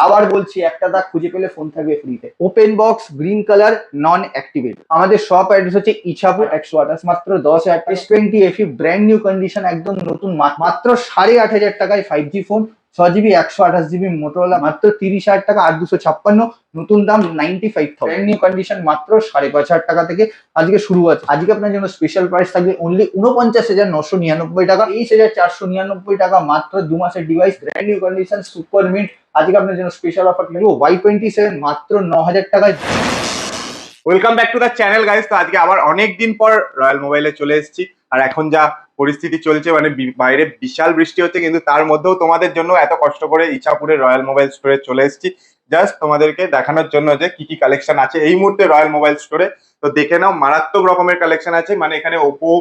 আবার বলছি, একটা দাগ খুঁজে পেলে ফোন থাকবে ফ্রিতে। Open box, green colour, non activate. আমাদের শপ অ্যাড্রেস হচ্ছে ইছাপুর 128, মাত্র 10,000 টাকা। S20 FE brand new condition, একদম নতুন, মাত্র 8,500 টাকায় 5G phone, 6GB 128GB Motorola, মাত্র 30,000 টাকা, 8,256, নতুন দাম 95,000। ব্র্যান্ড নিউ কন্ডিশন মাত্র 5,500 টাকা থেকে আজকে শুরু আছে। আজকে আপনার জন্য স্পেশাল প্রাইস থাকবে অনলি 49,999 টাকা, 23,499 টাকা, মাত্র 2 মাসের device, brand new condition, super mint. আজকে আপনার জন্য স্পেশাল অফার থাকবে Y27 মাত্র 9,000 টাকায়। Welcome back to the channel guys. তো আজকে আবার অনেক দিন পর রয়্যাল মোবাইলে চলে এসেছি। আর এখন যা পরিস্থিতি চলছে, মানে বাইরে বিশাল বৃষ্টি হচ্ছে, কিন্তু তার মধ্যেও তোমাদের জন্য এত কষ্ট করে ইছাপুরের রয়্যাল মোবাইল স্টোরে চলে এসেছি জাস্ট তোমাদেরকে দেখানোর জন্য যে কি কি কালেকশন আছে এই মুহূর্তে রয়্যাল মোবাইল স্টোরে। তো দেখে নাও, মারাত্মক রকমের কালেকশন আছে। মানে এখানে ওপো,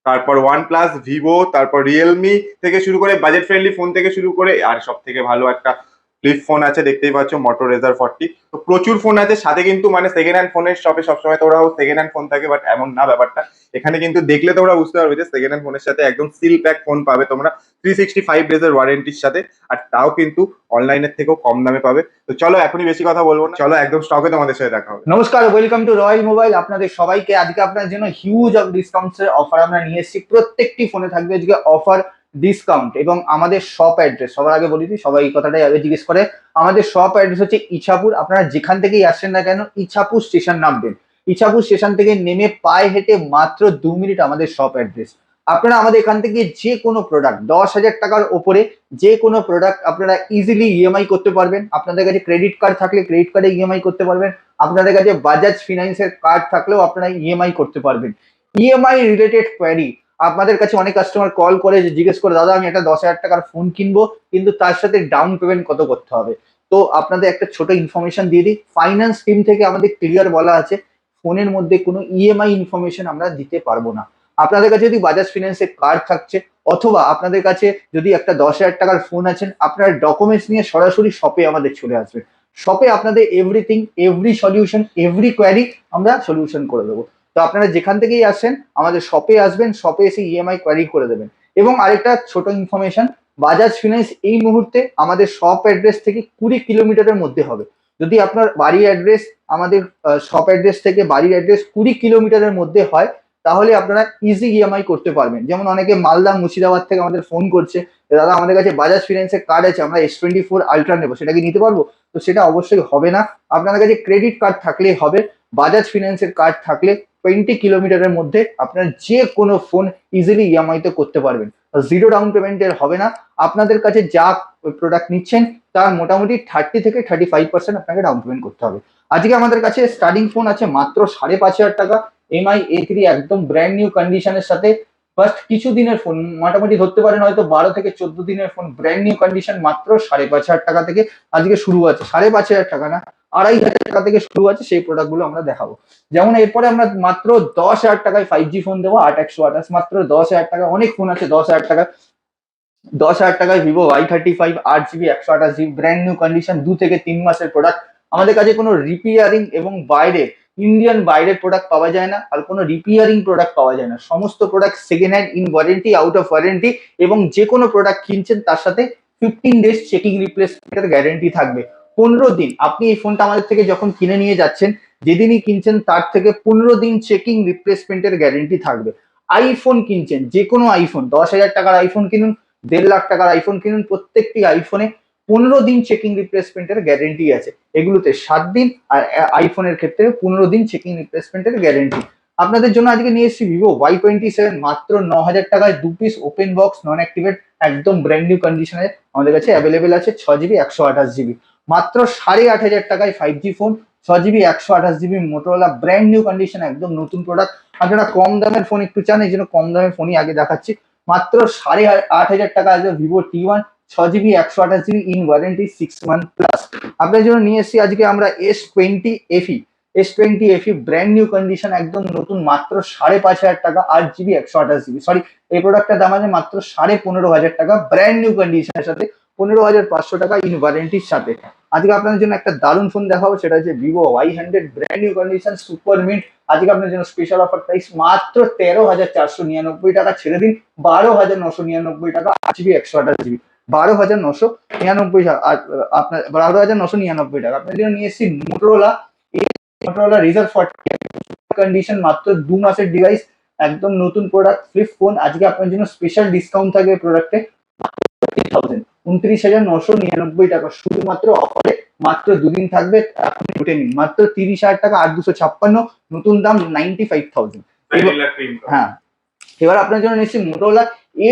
তারপর OnePlus, ভিভো, তারপর রিয়েলমি থেকে শুরু করে বাজেট ফ্রেন্ডলি ফোন থেকে শুরু করে, আর সব থেকে ভালো একটা ফ্লিপ ফোন আছে, দেখতেই পাচ্ছ, মোটো রেজার 40। তো প্রচুর ফোন আছে সাথে, কিন্তু মানে সেকেন্ড হ্যান্ড ফোনের শপে সবসময় তোমরা সেকেন্ড হ্যান্ড ফোন থাকে, বাট এমন না ব্যাপারটা। এখানে কিন্তু দেখলে তোমরা বুঝতে পারবে যে সেকেন্ড হ্যান্ড ফোনের সাথে একদম সিল প্যাক ফোন পাবে তোমরা 365 ডেজের ওয়ারেন্টির সাথে, আর তাও কিন্তু অনলাইনের থেকেও কম দামে পাবে। তো চলো, এখনই বেশি কথা বলবো না, চলো একদম স্টকে তোমাদের সাথে দেখা হবে। নমস্কার, ওয়েলকাম টু রয়্যাল মোবাইল। আপনাদের সবাইকে আজকে আপনার জন্য হিউজ অফ ডিসকাউন্টস এর অফার আমরা নিয়ে এসেছি। প্রত্যেকটি ফোনে থাকবে আজকে অফার, ডিসকাউন্ট, এবং আমাদের শপ অ্যাড্রেস সবার আগে বলি দিই, সবাই এই কথাটাই আগে জিজ্ঞেস করে। আমাদের শপ অ্যাড্রেস হচ্ছে ইছাপুর। আপনারা যেখান থেকেই আসছেন না কেন, ইছাপুর স্টেশন নামবেন। ইছাপুর স্টেশন থেকে নেমে পায়ে হেঁটে মাত্র 2 মিনিট আমাদের শপ অ্যাড্রেস। আপনারা আমাদের এখান থেকে যে কোনো প্রোডাক্ট 10,000 টাকার ওপরে যে কোনো প্রোডাক্ট আপনারা ইজিলি ইএমআই করতে পারবেন। আপনাদের কাছে ক্রেডিট কার্ড থাকলে ক্রেডিট কার্ডে ইএমআই করতে পারবেন। আপনাদের কাছে বাজাজ ফিনান্সের কার্ড থাকলেও আপনারা ইএমআই করতে পারবেন। ইএমআই রিলেটেড কোয়ারি, আপনাদের কাছে অনেক কাস্টমার কল করে জিজ্ঞেস করে, দাদা আমি একটা 10,000 টাকার ফোন কিনবো, কিন্তু তার সাথে ডাউন পেমেন্ট কত করতে হবে। তো আপনাদের একটা ছোট ইনফরমেশন দিয়ে দিই, ফাইন্যান্স টিম থেকে আমাদের ক্লিয়ার বলা আছে, ফোনের মধ্যে কোনো ইএমআই ইনফরমেশন আমরা দিতে পারবো না। আপনাদের কাছে যদি বাজাজ ফিনান্সের কার্ড থাকছে, অথবা আপনাদের কাছে যদি একটা 10,000 টাকার ফোন আছেন, আপনার ডকুমেন্টস নিয়ে সরাসরি শপে আমাদের চলে আসবেন। শপে আপনাদের everything, every solution, every query আমরা সলিউশন করে দেবো। তো আপনারা যেখান থেকেই আসেন আমাদের শপে আসবেন, শপে এসে ইএমআই কোয়ারি করে দেবেন। এবং আরেকটা ছোট ইনফরমেশন, বাজাজ ফিনান্স এই মুহূর্তে আমাদের শপ অ্যাড্রেস থেকে 20 কিলোমিটারের মধ্যে হবে। যদি আপনার বাড়ির অ্যাড্রেস আমাদের শপ অ্যাড্রেস থেকে বাড়ির অ্যাড্রেস 20 কিলোমিটারের মধ্যে হয়, তাহলে আপনারা ইজি ইএমআই করতে পারবেন। যেমন অনেকে মালদা, মুর্শিদাবাদ থেকে আমাদের ফোন করছে, দাদা আমাদের কাছে বাজাজ ফিনান্সের কার্ড আছে, আমরা S24 আলট্রা নেবো, সেটা কি নিতে পারবো? তো সেটা অবশ্যই হবে না। আপনাদের কাছে ক্রেডিট কার্ড থাকলেই হবে। বাজাজ ফিনান্সের কার্ড থাকলে 20 কিলোমিটারের মধ্যে আপনারা যে কোনো ফোন ইজিলি ইএমআই তে করতে পারবেন। জিরো ডাউন পেমেন্টের হবে না। আপনাদের কাছে যা প্রোডাক্ট নিচ্ছেন তার মোটামুটি 30 থেকে 35% আপনাকে ডাউন পেমেন্ট করতে হবে। আজকে আমাদের কাছে স্টার্টিং ফোন আছে মাত্র 5,500 টাকা, MI A3 একদম ব্র্যান্ড নিউ কন্ডিশনের সাথে। ফার্স্ট কিছু দিনের ফোন, মোটামুটি ধরতে পারেন হয়তো 12 থেকে 14 দিনের ফোন, ব্র্যান্ড নিউ কন্ডিশন, মাত্র 5,500 টাকা থেকে আজকে শুরু আছে। 5,500 টাকা না, 2,500 টাকা থেকে শুরু আছে। সেই প্রোডাক্ট গুলো আমরা দেখাবো। যেমন এরপরে আমরা মাত্র 10,000 টাকায় 5G ফোন দেবো, 8,128, মাত্র 10,000 টাকা। অনেক ফোন আছে 10,000 টাকা। 10,000 টাকায় Vivo Y35 8GB 128GB brand new condition, 2 থেকে 3 মাসের প্রোডাক্ট। আমাদের কাছে কোনো রিপেয়ারিং এবং ইন্ডিয়ান বাইরের প্রোডাক্ট পাওয়া যায় না, আর কোনো রিপেয়ারিং প্রোডাক্ট পাওয়া যায় না। সমস্ত product second hand, in warranty, out of warranty, এবং যে কোনো প্রোডাক্ট কিনছেন তার সাথে 15 ডেজ চেকিং রিপ্লেসমেন্টের গ্যারেন্টি থাকবে। 15 দিন, আপনি এই ফোনটা আমাদের থেকে যখন কিনে নিয়ে যাচ্ছেন, যেদিনই কিনছেন তার থেকে 15 দিন চেকিং রিপ্লেসমেন্টের গ্যারেন্টি থাকবে। আইফোন কিনছেন, যে কোনো আইফোন, 10,000 টাকার আইফোন কিনুন, 1.5 লাখ টাকার আইফোন কিনুন, প্রত্যেকটি আইফোনে 15 দিন চেকিং রিপ্লেসমেন্টের গ্যারেন্টি আছে। এগুলোতে 7 দিন, আর আইফোনের ক্ষেত্রে 15 দিন চেকিং রিপ্লেসমেন্টের গ্যারেন্টি। আপনাদের জন্য আজকে নিয়ে এসেছি ভিভো Y27 মাত্র 9,000 টাকায়, 2 piece open box, non activate, একদম ব্র্যান্ড নিউ কন্ডিশনে আমাদের কাছে অ্যাভেলেবেল আছে। 6GB 128GB, মাত্র 8,500 টাকায় 5G phone, 6GB 128GB Motorola, brand new condition, একদম নতুন প্রোডাক্ট। আপনারা কম দামের ফোন একটু চান, এই জন্য কম দামের ফোনই আগে দেখাচ্ছি। মাত্র 8,500 টাকা আছে Vivo T1, 6GB 128GB in warranty, 6 month plus. আপনার জন্য নিয়ে এসেছি আজকে আমরা S20 FE। S20 FE brand new condition, একদম নতুন, মাত্র 5,500 টাকা, 8GB 128GB। সরি, এই প্রোডাক্টটার দাম আছে মাত্র 15,500 টাকা, ব্র্যান্ড নিউ কন্ডিশনের সাথে, 15,500 টাকা ইন ওয়ারেন্টির সাথে। আজকে আপনাদের জন্য একটা দারুণ ফোন দেখাবো, সেটা হচ্ছে Vivo Y100 brand new condition, super mint. আজকে আপনার জন্য স্পেশাল অফার প্রাইস মাত্র 13,499 টাকা, ছেড়ে দিন 12,999 টাকা, 8GB 128GB। 12,999 টাকা। আর আপনার 12,999 টাকা আপনার জন্য নিয়ে এসেছি মোটরোলা রিজার্ভ 40 কন্ডিশন, মাত্র 2 মাসের ডিভাইস, একদম নতুন প্রোডাক্ট, ফ্লিপ ফোন। আজকে আপনার জন্য স্পেশাল ডিসকাউন্ট থাকবে প্রোডাক্টে 29,999 টাকা শুধুমাত্র অফারে, মাত্র দুদিন থাকবে, আপনি উঠে নিন, মাত্র 30,000 টাকা 8,256, নতুন দাম 95,000। হ্যাঁ, এবার আপনার জন্য নিচ্ছি Motorola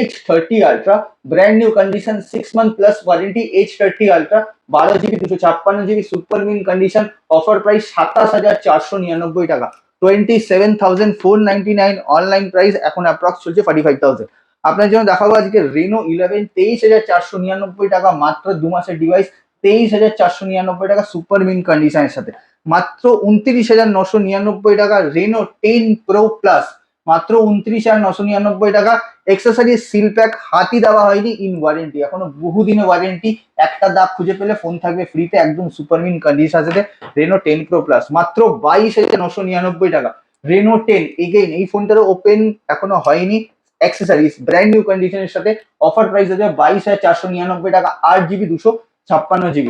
H30 ultra, brand new condition, 6 month plus warranty. H30 ultra 12 GB 256 GB super mint condition, offer price 27,499 টাকা, 27,499 অনলাইন প্রাইস, এখন অ্যাপ্রক্স চলছে 45,000। আপনার জন্য দেখাবো আজকে রেনো 11, 23,499 টাকা, মাত্র 2 মাসের ডিভাইস, 23,499 টাকা সুপার মিন কন্ডিশনের সাথে। মাত্র 29,999 টাকা রেনো 10 প্রো প্লাস, মাত্র 29,999 টাকা। এক্সেসরিজ সিল প্যাক হাতই দেওয়া হয়নি, ইন ওয়ারেন্টি, এখনো বহুদিনের ওয়ারেন্টি, একটা দাগ খুঁজে পেলে ফোন থাকবে ফ্রিতে, একদম সুপার মিন কন্ডিশন সাথে রেনো 10 প্রো প্লাস, মাত্র 22,999 টাকা। রেনো 10 এগেইন, এই ফোনটারও ওপেন এখনো হয়নি, অ্যাক্সেসরিজ ব্র্যান্ড নিউ কন্ডিশনের সাথে, অফার প্রাইস আছে 22,499 টাকা, 8 GB 256 GB,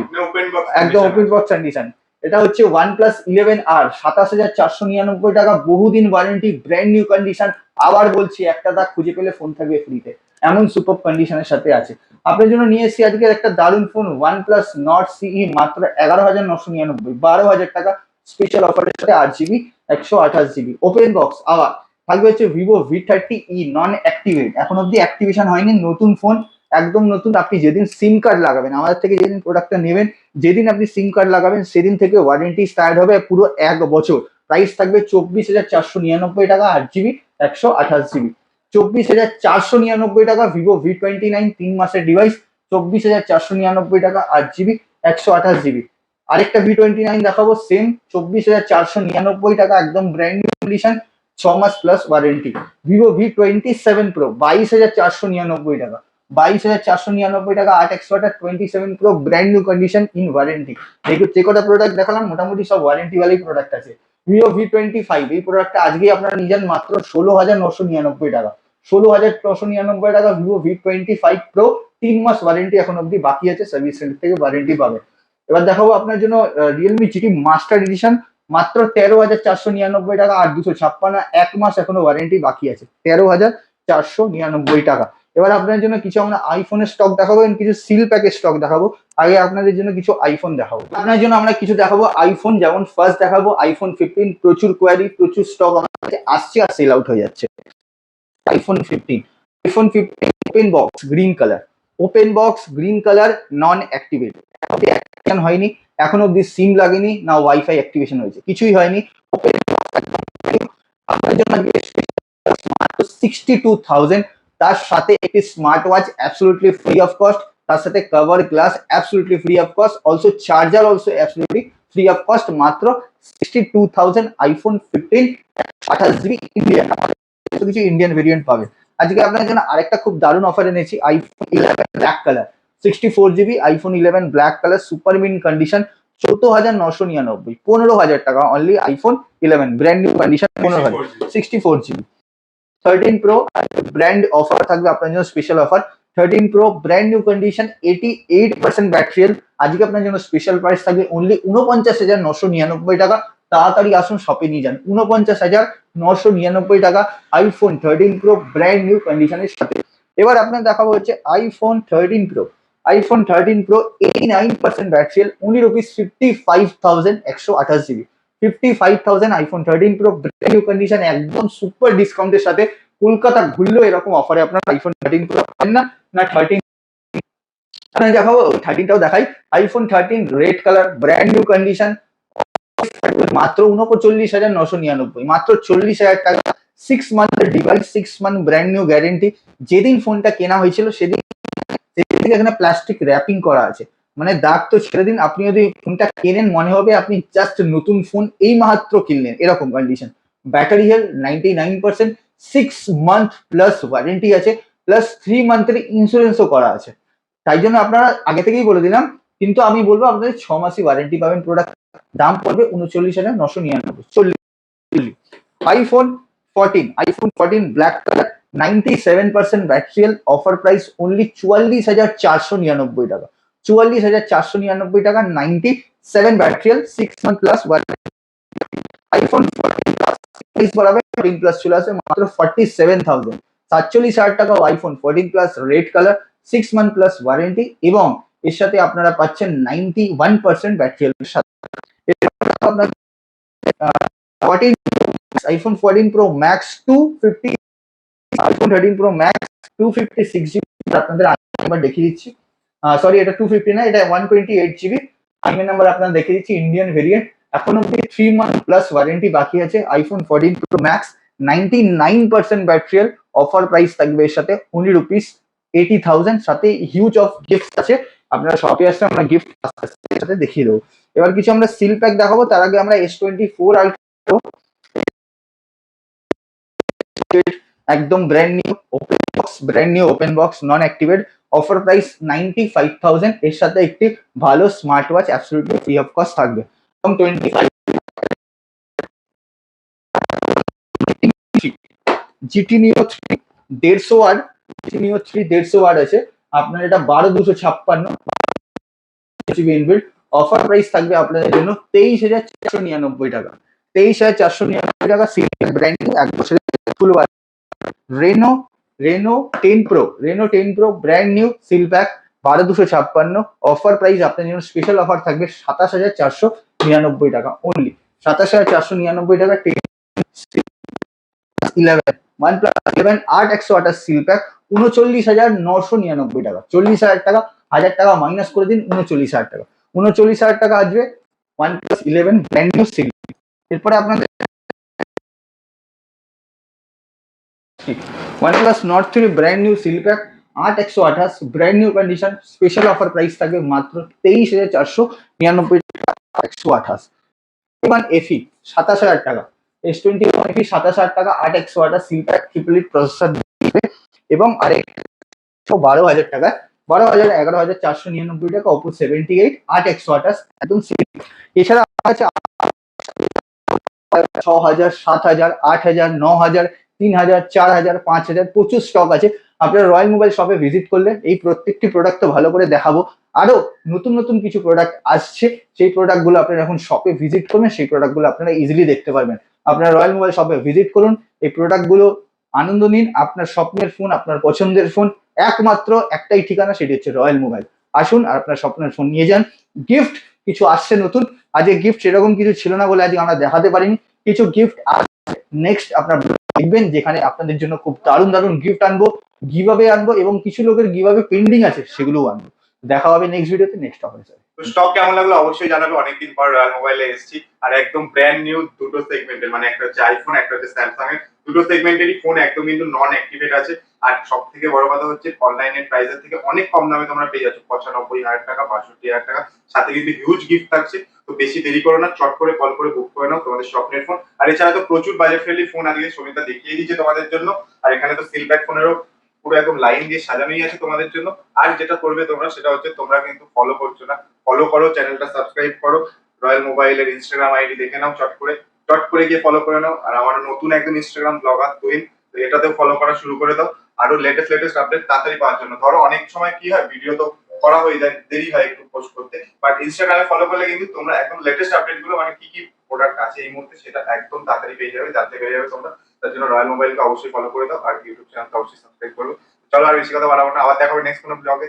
একদম ওপেন বক্স কন্ডিশন। এটা হচ্ছে OnePlus 11R, 27,499 টাকা, বহুদিন ওয়ারেন্টি, ব্র্যান্ড নিউ কন্ডিশন। আবার বলছি, একটা দাগ খুঁজে পেলে ফোন থাকবে ফ্রিতে, এমন সুপার কন্ডিশনের সাথে আছে। আপনার জন্য নিয়ে এসেছি আজকে একটা দারুণ ফোন, OnePlus Nord CE, মাত্র 11,999, 12,000 টাকা স্পেশাল অফারের সাথে, 8 GB 128 GB ওপেন বক্স। আবার থাকবে হচ্ছে Vivo V30e নন অ্যাক্টিভেট, এখন অব্দি অ্যাক্টিভেশন হয়নি, নতুন ফোন, একদম নতুন। আপনি যেদিন সিম কার্ড লাগাবেন, আমাদের থেকে যেদিন প্রোডাক্টটা নেবেন, যেদিন আপনি সিম কার্ড লাগাবেন সেদিন থেকে ওয়ারেন্টি স্টার্ট হবে পুরো 1 বছর। প্রাইস থাকবে 24,499 টাকা, 8 GB 128 GB, 24,499 টাকা। Vivo V29 3 মাসের ডিভাইস, 24,499 টাকা, 8 GB 128 GB। আরেকটা V29 দেখাবো, সেম 24,499 টাকা, একদম ব্র্যান্ড নিউ কন্ডিশন, 6 মাস plus warranty. Vivo V27 Pro 22,499 টাকা, 22,499 টাকা, 8/127 Pro brand new condition, in warranty. যে কটা প্রোডাক্ট দেখালাম মোটামুটি সব ওয়ারেন্টি ওয়ালাই প্রোডাক্ট আছে। Vivo V25, এই প্রোডাক্টটা আজকেই আপনারা নিয়ে যান মাত্র 16,999 টাকা, 16,999 টাকা Vivo V25 Pro, 3 মাস ওয়ারেন্টি এখন অব্দি বাকি আছে, সার্ভিস সেন্টার থেকে ওয়ারেন্টি পাবে। এবার দেখাবো আপনার জন্য Realme GT মাস্টার এডিশন, মাত্র 13,499 টাকা, 8,256, 1 মাস এখনো ওয়ারেন্টি বাকি আছে, 13,499 টাকা। এবার আপনার জন্য কিছু আমরা আইফোনের স্টক দেখাবো, কিছু সিল প্যাকের স্টক দেখাবো। আগে আপনাদের জন্য কিছু আইফোন দেখাবো, আপনার জন্য আমরা কিছু দেখাবো আইফোন। যেমন ফার্স্ট দেখাবো iPhone 15, প্রচুর কোয়ারি, প্রচুর স্টক আমাদের কাছে আসছে আর সেল আউট হয়ে যাচ্ছে। iPhone 15 open box green colour, open box green colour, non activate, activation হয়নি এখন অব্দি, সিম লাগেনি না ওয়াইফাই অ্যাক্টিভেশন হয়েছে, কিছুই হয়নি। ওপেন আপনার জন্য 62,000, তার সাথে একটি smart watch absolutely free of cost, তার সাথে cover glass absolutely free of cost, also charger also absolutely free of cost, মাত্র 62,000 iPhone 15 28 GB ইন্ডিয়ান, কিছু ইন্ডিয়ান ভেরিয়েন্ট পাবে। আজকে আপনার জন্য আরেকটা খুব দারুণ অফার এনেছি, iPhone 11 black colour, 64 GB iPhone 11 black colour super mint condition, 14,999, 15,000 টাকা only iPhone 11 brand new condition, 15,000, 64 GB। 13 Pro brand offer থাকবে আপনার জন্য, special offer 13 Pro brand new condition, 88% battery health. আজকে আপনার জন্য স্পেশাল প্রাইস থাকবে অনলি 49,999 টাকা। তাড়াতাড়ি আসুন, শপে নিয়ে যান, 49,999 টাকা iPhone 13 Pro ব্র্যান্ড নিউ কন্ডিশনের সাথে। এবার আপনার দেখাবো হচ্ছে iPhone 13 Pro, iPhone 13 Pro 89% battery health, only rupees 55,128 GB, 55,000 iPhone 13 Pro brand new condition, একদম সুপার ডিসকাউন্টের সাথে। কলকাতা ঘুরলেও এরকম অফারে আপনার iPhone 13 Pro পাবেন না। 13 দেখাবো, 13টাও দেখাই, iPhone 13 red colour brand new condition, মাত্র 39,999, মাত্র 40,000 টাকা, 6 মান্থের device, 6 month brand new guarantee. যেদিন ফোনটা কেনা হয়েছিল সেদিন এখানে প্লাস্টিক র্যাপিং করা আছে, মানে দাগ তো ছেড়ে দিন, আপনি যদি ফোনটা কেনেন মনে হবে আপনি জাস্ট নতুন ফোন এই মাত্র কিনলেন, এরকম condition. Battery health 99%, 6 month plus warranty আছে, প্লাস 3 মান্থের ইন্স্যুরেন্সও করা আছে। তাই জন্য আপনারা আগে থেকেই বলে দিলাম, কিন্তু আমি বলবো আপনাদের 6 মাসই ওয়ারেন্টি পাবেন। প্রোডাক্ট দাম পড়বে 39,999, 40। iPhone 14 ব্ল্যাক কালার, 97% ব্যাটারিয়াল, অফার প্রাইস অনলি 44,499 টাকা। 44,499 টাকা, 97 ব্যাটারিয়াল, 6 month প্লাস আইফোন প্রাইস বাড়াবে 14 প্লাস চলে আসে মাত্র 47,000। 47,000 টাকা iPhone 14 plus red colour, 6 month plus warranty, এবং এর সাথে আপনারা পাচ্ছেন 91% ব্যাটারিয়ালের সাথে। আপনার 14 iPhone 14 pro max 250, iPhone 13 pro max 256 GB আপনাদের নাম্বার দেখিয়ে দিচ্ছি। সরি, এটা 250 না, এটা 128 জিবি। আমি নাম্বার আপনাদের দেখিয়ে দিচ্ছি, ইন্ডিয়ান ভেরিয়েন্ট। এখন অব্দি 3 month প্লাস ওয়ারেন্টি বাকি আছে। আইফোন 14 প্রো ম্যাক্স 99% ব্যাটারিয়াল, অফার প্রাইস থাকবে এর সাথে only রুপিস 80,000, সাথে হিউজ অফ গিফট আছে। আপনারা শপে আসলে আমরা গিফট সাথে দেখিয়ে দেবো। এবার কিছু আমরা সিল প্যাক দেখাবো, তার আগে আমরা S24 আলট্রা একদম brand new open box non activate, offer price 95,000, এর সাথে একটি ভালো smart watch absolutely free of cost থাকবে। এবং 25 GT Neo 3 150 watt, GT Neo 3 150 watt আছে আপনার, এটা 12,256 জিবি ইনবিল্ট। অফার প্রাইস থাকবে আপনাদের জন্য 23,499 টাকা। 23,499 টাকা, ব্র্যান্ড নিউ 1 বছরের full warranty. Reno 10 Pro brand new seal pack 12,256, offer price আপনাদের জন্য স্পেশাল অফার থাকবে 27,499 টাকা অনলি। 27,499 টাকা। 11 OnePlus 11 8/128 সিল প্যাক 39,999 টাকা। 40,000 টাকা, 1,000 টাকা মাইনাস করে দিন, 39,000 টাকা। 39,000 টাকা আসবে OnePlus 11 ব্র্যান্ড নিউ সিল। এরপরে আপনাদের OnePlus Nord 3 brand new seal pack 8/128 brand new condition, special offer price থাকবে মাত্র 23,499 টাকা। 128 S21 FE 27,000 টাকা। S21 FE 27,000 টাকা, 8/128 seal pack, triple eight processor দিবে, এবং আরেকটা 12,000 টাকা, 11,499 টাকা Oppo 78 8/128 একদম সিল। এছাড়া আছে 6,000, 7,000, 8,000, 9,000, 3,000, 4,000, 5,000 প্রচুর স্টক আছে। আপনারা রয়্যাল মোবাইল শপে ভিজিট করলে এই প্রত্যেকটি প্রোডাক্ট তো ভালো করে দেখাবো, আরো নতুন নতুন কিছু প্রোডাক্ট আসছে, সেই প্রোডাক্ট গুলো আপনারা এখন শপে ভিজিট করবেন, সেই প্রোডাক্ট গুলো আপনারা ইজিলি দেখতে পারবেন। আপনারা রয়্যাল মোবাইল শপে ভিজিট করুন, এই প্রোডাক্ট গুলো আনন্দ নিন। আপনার স্বপ্নের ফোন, আপনার পছন্দের ফোন, একমাত্র একটাই ঠিকানা, সেটি হচ্ছে রয়্যাল মোবাইল। আসুন আর আপনার স্বপ্নের ফোন নিয়ে যান। গিফট কিছু আসছে নতুন, আজকে গিফট সেরকম কিছু ছিল না বলে আজকে আমরা দেখাতে পারিনি, কিছু গিফট নেক্সট আপনার দেখবেন, যেখানে আপনাদের জন্য খুব দারুণ দারুণ গিফট আনবো, গিভঅ্যাওয়ে আনবো, এবং কিছু লোকের গিভঅ্যাওয়ে পেন্ডিং আছে সেগুলোও আনবো। দেখা হবে নেক্সট ভিডিওতে, নেক্সট অফারে। তো স্টক কেমন লাগলো অবশ্যই জানাবে। অনেকদিন পর রয়্যাল মোবাইলে এসেছি, আর একদম ব্র্যান্ড নিউ দুটো সেগমেন্টের, মানে একটা হচ্ছে আইফোন, একটা হচ্ছে স্যামসাং এর, দুটো সেগমেন্টেরই ফোন একদম কিন্তু নন অ্যাক্টিভেট আছে। আর সব থেকে বড় কথা হচ্ছে অনলাইনের প্রাইসের থেকে অনেক কম দামে তোমরা পেয়ে যাচ্ছ, 95,000 টাকা, 62,000 টাকা, সাথে কিন্তু হিউজ গিফট থাকছে। তো বেশি দেরি করো না, চট করে কল করে বুক করে নাও তোমাদের স্বপ্নের ফোন। আর এছাড়া তো প্রচুর বাজেট ফ্রেন্ডলি ফোন আজকে সমিতা দেখিয়ে দিচ্ছে তোমাদের জন্য। আর এখানে তো সিল প্যাক ফোনেরও পুরো একদম লাইন দিয়ে সাজানোই আছে তোমাদের জন্য। আর যেটা করবে তোমরা, সেটা হচ্ছে তোমরা কিন্তু ফলো করছো না, ফলো করো, চ্যানেলটা সাবস্ক্রাইব করো, রয়্যাল মোবাইলের ইনস্টাগ্রাম আইডি দেখে নাও, চট করে গিয়ে ফলো করে নাও। আর আমার নতুন একদম ইনস্টাগ্রাম ব্লগার তুহিন, তো এটাতেও ফলো করা শুরু করে দাও, আরো লেটেস্ট আপডেট তাড়াতাড়ি পাওয়ার জন্য। ধরো অনেক সময় কি হয়, ভিডিও তো করা হয়ে যায়, দেরি হয় একটু পোস্ট করতে, বাট ইনস্টাগ্রামে ফলো করলে কিন্তু তোমরা একদম লেটেস্ট আপডেট গুলো, মানে কি কি প্রোডাক্ট আছে এই মুহূর্তে, সেটা একদম তাড়াতাড়ি পেয়ে যাবে, জানতে পেরে যাবে তোমরা। তার জন্য রয়্যাল মোবাইলকে অবশ্যই ফলো করে দাও, আর ইউটিউব চ্যানেলটা অবশ্যই সাবস্ক্রাইব করো। চলো আর বেশি কথা বাড়াবো না, আবার দেখা হবে নেক্সট কোনো ব্লগে।